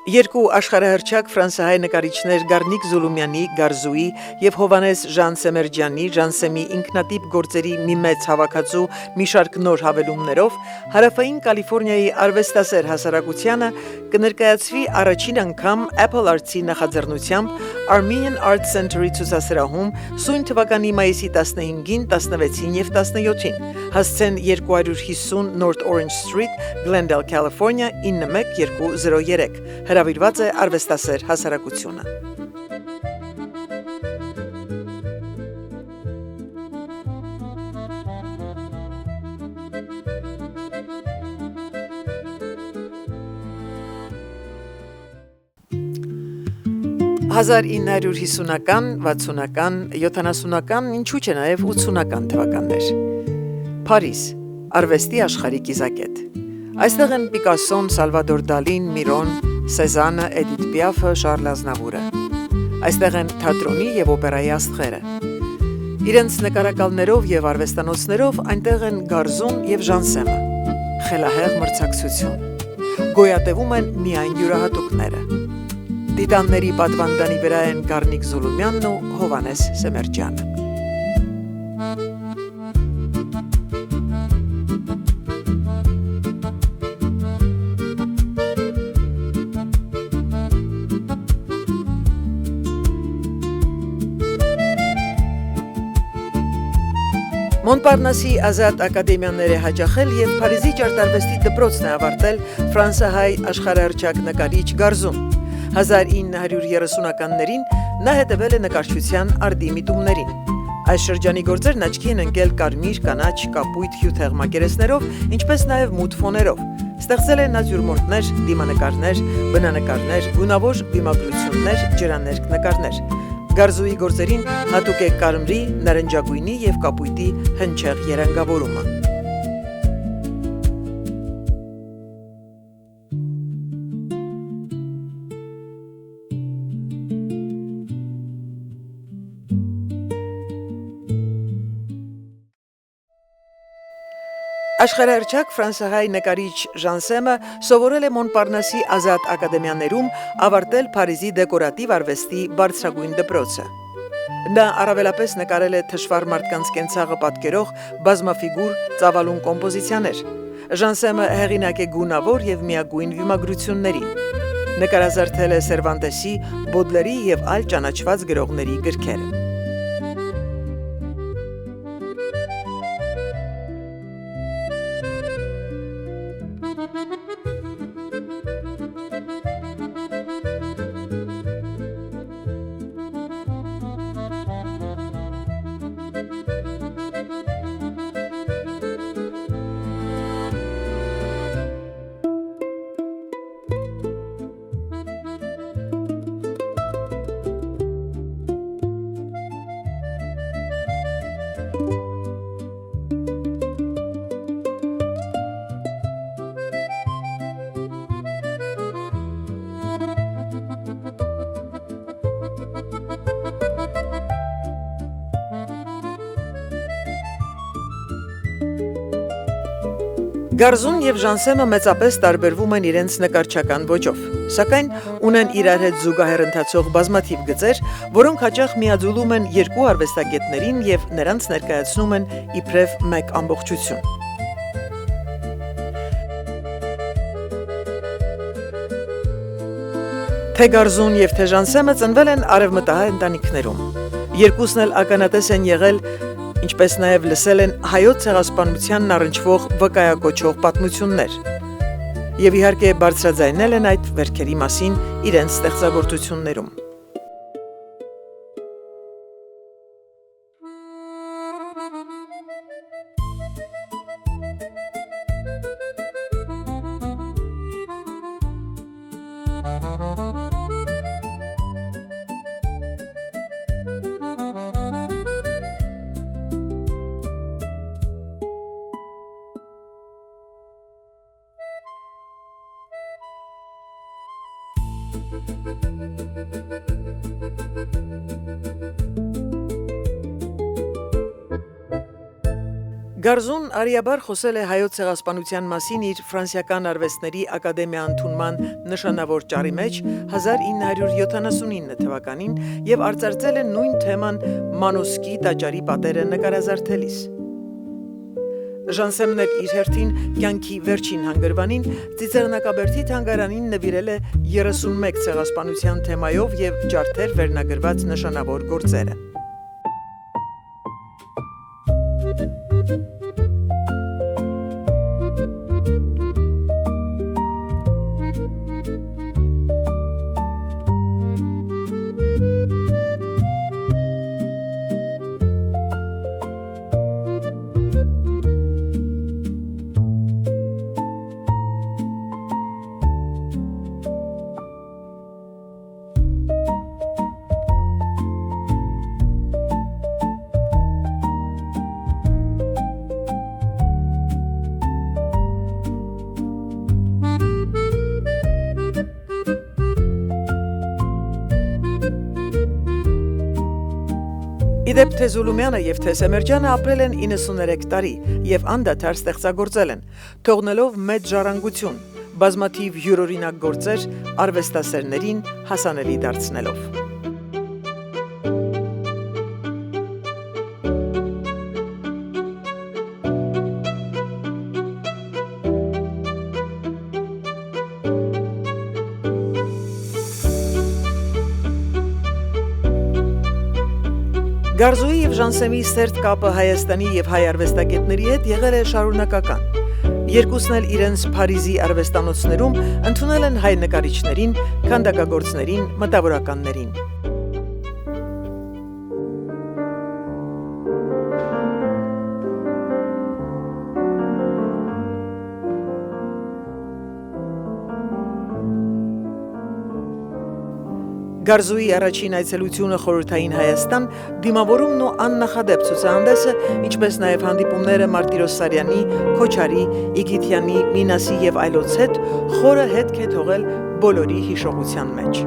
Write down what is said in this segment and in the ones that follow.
Երկու աշխարհահռչակ ֆրանսահայ նկարիչներ Գառնիկ Զուլումյանի Գարզուի եւ Հովանես Ժանսեմերջյանի Ժանսեմի ինքնատիպ գործերի մի մեծ հավաքածու մի շարք նոր հավելումներով հարավային Կալիֆոռնիայի արվեստասեր հասարակությանը կներկայացվի առաջին անգամ Apple Arts-ի նախաձեռնությամբ Armenian Art Center-ի ցուցասրահում սույն թվականի մայիսի 15-ին, 16-ին եւ 17-ին հասցեն 250 North Orange Street, Glendale, California 91203 հրավիրված է արվեստասեր հասարակությունը։ «1950-ական, 60-ական, 70-ական, ինչու՞ չէ նաև 80-ական թվականներ։ Փարիզ, արվեստի աշխարհի կիզակետ։ Այստեղ են Պիկասոն, Սալվադոր Դալին, Միրոն, Սեզանը, Էդիթ Պիաֆը, Շարլ Ազնավուրը։ Այստեղ են թատրոնի եւ օպերայի աստղերը։ Իրենց նկարակալներով եւ արվեստանոցներով այնտեղ են Գարզուն եւ Ժանսեմը։ Խելահեղ մրցակցություն։ Գոյատևում են միայն յուրահատուկները։ Տիտանների պատվանդանի վրա են Գառնիկ Զուլումյանն ու Հովանես Սեմերջյանը։ Մոնպարնասի ազատ ակադեմիաներ է հաճախել եւ Փարիզի ճարտարվեստի դպրոցն է ավարտել ֆրանսահայ աշխարհահռչակ նկարիչ Գարզուն։ 1930-ականներին նա հետևել է նկարչության արդի միտումներին։ Այս շրջանի գործերն աչքի են ընկել կարմիր, կանաչ, կապույտ, հյութեղ մակերեսներով, ինչպես նաև մութ ֆոներով։ Ստեղծել է նատյուրմորտներ, դիմանկարներ, բնանկարներ, գունավոր բեմագրություններ, ջրաներկ նկարներ։ Գարզուի գործերին հատուկ է կարմրի, նարնջագույնի եւ կապույտի հնչեղ երանգավորումը։ Աշխարհահռչակ ֆրանսահայ նկարիչ Ժանսեմը սովորել է Մոնպարնասի ազատ ակադեմիաներում, ավարտել Փարիզի դեկորատիվ արվեստի բարձրագույն դպրոցը։ Նա առավելապես նկարել է թշվառ մարդկանց կենցաղը պատկերող բազմաֆիգուր ծավալուն կոմպոզիցիաներ։ Ժանսեմը հեղինակ է գունավոր եւ միագույն վիմագրությունների։ Նկարազարդել է Սերվանտեսի, Բոդլերի եւ այլ ճանաչված գրողների գրքերը։ Գարզուն եւ Ժանսեմը մեծապես տարբերվում են իրենց նկարչական ոճով, սակայն ունեն իրար հետ զուգահեռ ընթացող բազմաթիվ գծեր, որոնք հաճախ միաձուլում են երկու արվեստագետներին եւ նրանց ներկայացնում են իբրև մեկ ամբողջություն։ Թե Գարզուն եւ թե Ժանսեմը ծնվել են արևմտահայ ընտանիքներում։ Երկուսն էլ ականատես են եղել, ինչպես նաև լսել են հայոց ցեղասպանությանն առնչվող վկայակոչող պատմություններ եւ իհարկե բարձրաձայնել են այդ վերքերի մասին իրենց ստեղծագործություններում։ Գարզուն արիաբար խոսել է հայոց ցեղասպանության մասին իր ֆրանսիական արվեստների ակադեմիա ընդունման նշանավոր ճառի մեջ 1979 թվականին եւ արծարծել է նույն թեման Մանոսկի տաճարի պատերը նկարազարդելիս։ Ժանսեմն իր հերթին կյանքի վերջին հանգրվանին Ծիծեռնակաբերդի թանգարանին նվիրել է 31 ցեղասպանության թեմայով եւ ջարդեր վերնագրված նշանավոր գործերը։ Իդեպ թե Զուլումյանը եւ թե Սեմերջյանը ապրել են 93 տարի եւ անդադար ստեղծագործել են, թողնելով մեծ ժառանգություն, բազմաթիվ յուրօրինակ գործեր արվեստասերներին հասանելի դարձնելով։ Գարզուի եւ Ժանսեմի սերտ կապը Հայաստանի եւ հայ արվեստագետների հետ եղել է շարունակական։ Երկուսն էլ իրենց Փարիզի արվեստանոցներում ընդունել են հայ նկարիչներին, քանդակագործներին, մտավորականներին։ Գարզուի առաջին այցելությունը խորհրդային Հայաստան, դիմավորումն ու աննախադեպ ցուցահանդեսը, ինչպես նաև հանդիպումները Մարտիրոս Սարյանի, Քոչարի, Իգիթյանի, Մինասի եւ այլոց հետ խորը հետք է թողել բոլորի հիշողության մեջ։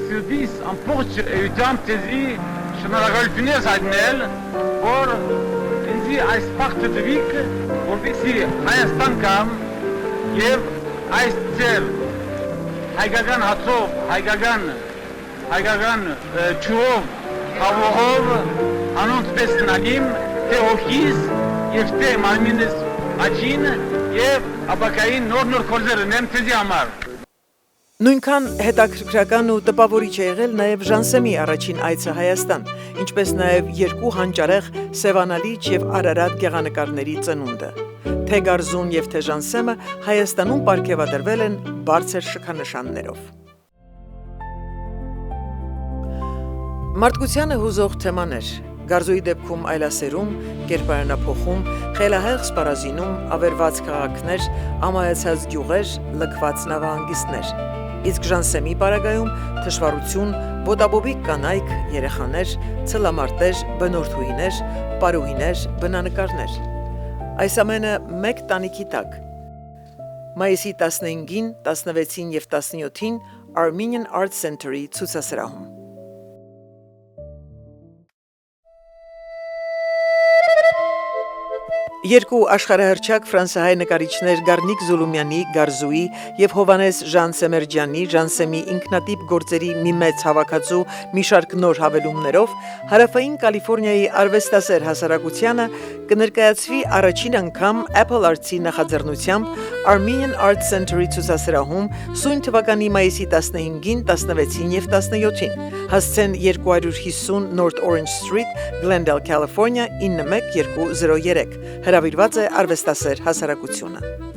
Սրդիս ամբողջ էությամբ տեզի շնորհակալությունս հայտնել, որ ինձ այս փախտը դվիկ, որպեսզի Հայաստան կամ եւ այս ծեր հայկական հացով, հայկական ճուով, հավողով անոնց պես նագիմ, թե հոգիս եւ թե մարմինս աչին եւ ապակային նոր կորձեր ունեմ թեզի համար։ Նույնքան հետաքրքրական ու տպավորիչ է եղել նաև Ժանսեմի առաջին այցը Հայաստան, ինչպես նաև երկու հանճարեղ Սևանալիչ եւ Արարատ գեղանկարների ծնունդը։ Թե Գարզուն եւ թե Ժանսեմը Հայաստանում պարգևատրվել են բարձր շքանշաններով։ Մարդկությանը հուզող թեմաներ, Գարզուի դեպքում այլասերում, կերպարանափոխում, խելահեղ սպառազինում, ավերված քաղաքներ, ամայացած գյուղեր, լքված նավահանգիստներ։ Իսկ Ժանսեմի պարագայում թշվառություն, ոտաբոբիկ կանայք, երեխաներ, ցլամարտեր, բնորդուհիներ, պարուհիներ, բնանկարներ։ Այս ամենը մեկ տանիքի տակ։ Մայիսի 15-ին, 16-ին եւ 17-ին Armenian Art Center-ի ցուցասրահում։ Երկու աշխարհահռչակ ֆրանսահայ նկարիչներ Գառնիկ Զուլումյանի, Գարզուի եւ Հովանես Ժանսեմերջյանի Ժանսեմի ինքնատիպ գործերի մի մեծ հավաքածու մի շարք նոր հավելումներով հարավային Կալիֆոռնիայի արվեստասեր հասարակությանը կներկայացվի առաջին անգամ Apple Arts-ի նախաձեռնությամբ Armenian Art Center-ի ցուցասրահում սույն թվականի մայիսի 15-ին, 16-ին եւ 17-ին։ Հասցեն 250 North Orange Street, Glendale, California 91203։ Հրավիրված է արվեստասեր հասարակությունը։